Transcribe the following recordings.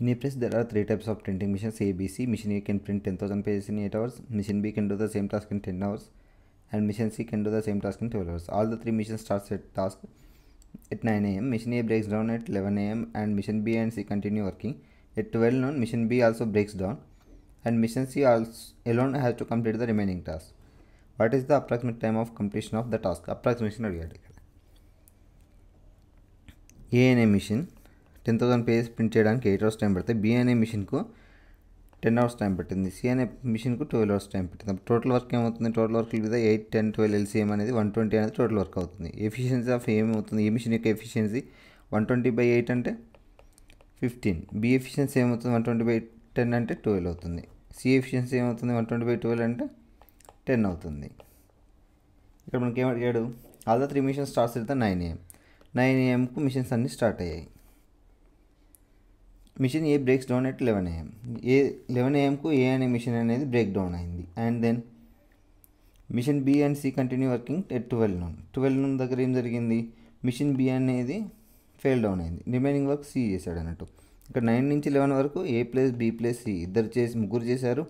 In a press, there are three types of printing machines A, B, C. Machine A can print 10,000 pages in 8 hours. Machine B can do the same task in 10 hours. And Machine C can do the same task in 12 hours. All the three machines start at task at 9 a.m. Machine A breaks down at 11 a.m. and Machine B and C continue working. At 12 noon, Machine B also breaks down and Machine C also alone has to complete the remaining task. What is the approximate time of completion of the task? Approximation అడిగాడు ఇక్కడ. ఏ అనే machine 10,000 pages print చేయడానికి 8 hours time పడుతుంది. B అనే మిషన్కు 10 hours time పట్టింది. C అనే మిషన్కు 12 hours time పట్టింది. Total work ఏమవుతుంది? టోటల్ వర్క్ మీద 8, 10, 12 ఎల్సిఎం అనేది 120 అనేది టోటల్ వర్క్ అవుతుంది. ఎఫిషియన్సీ ఆఫ్ ఏమవుతుంది? ఏ మిషన్ యొక్క ఎఫిషియన్సీ 120/8 అంటే 15. బి ఎఫిషియన్సీ ఏమవుతుంది? 120/10 అంటే 12 అవుతుంది. సి ఎఫిషియన్సీ ఏమవుతుంది? 120/12 అంటే 10 అవుతుంది. ఇక్కడ మనకి ఏం అడిగాడు? All the three missions starts at 9 AM. 9 AMకు మిషన్స్ అన్నీ స్టార్ట్ అయ్యాయి. Mission A breaks down at 11 AM. 11 AMకు ఏ అనే మిషన్ అనేది బ్రేక్ డౌన్ అయింది. And then mission B and C continue working at 12 noon. 12 noon దగ్గర ఏం జరిగింది? మిషన్ బి అనేది ఫెయిల్ డౌన్ అయింది. రిమైనింగ్ వర్క్ సి చేశాడు అన్నట్టు. ఇక్కడ 9 నుంచి 11 వరకు A plus B plus C ముగ్గురు చేశారు.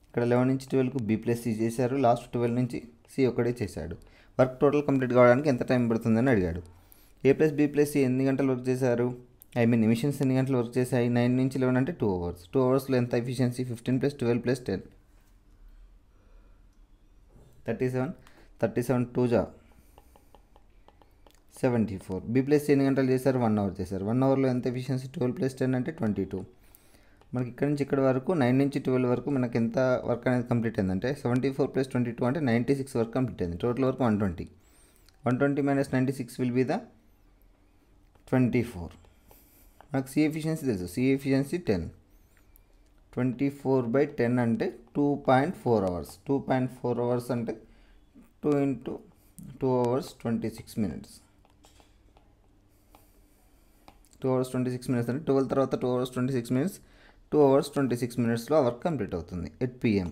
ఇక్కడ 11 నుంచి 12కు బి ప్లస్ సి చేశారు. లాస్ట్ 12 నుంచి సి ఒక్కడే చేశాడు. వర్క్ టోటల్ కంప్లీట్ కావడానికి ఎంత టైం పడుతుందని అడిగాడు. ఏ ప్లస్ బి ప్లస్ సి ఎన్ని గంటలు వర్క్ చేశారు? మిషన్స్ ఎన్ని గంటలు వర్క్ చేశాయి? 9 నుంచి 11 అంటే 2 hours. 2 hours ఎంత ఎఫిషియన్సీ? 15 + 12 + 10 37. 37 2 జా 74. బి ప్లస్ సి ఎన్ని గంటలు చేశారు? 1 hour చేశారు. 1 hourలో ఎంత ఎఫిషియన్సీ? 12 + 10 అంటే 22. మనకి ఇక్కడ నుంచి ఇక్కడ వరకు 9 నుంచి 12 వరకు మనకి ఎంత వర్క్ అనేది కంప్లీట్ అయిందంటే 74 + 22 అంటే 96 వర్క్ కంప్లీట్ అయింది. Total work 120. 120 - 96 will be the 24. మనకు సి ఎఫిషియన్సీ తెలుసు. C efficiency 10. 24/10 అంటే 2.4 hours. 2.4 hours అంటే 2 × 2 hours 26 minutes. 2 hours 26 minutes అంటే 12 తర్వాత 2 hours 26 minutes. 2 hours 26 minutesలో work complete అవుతుంది. 8 PM.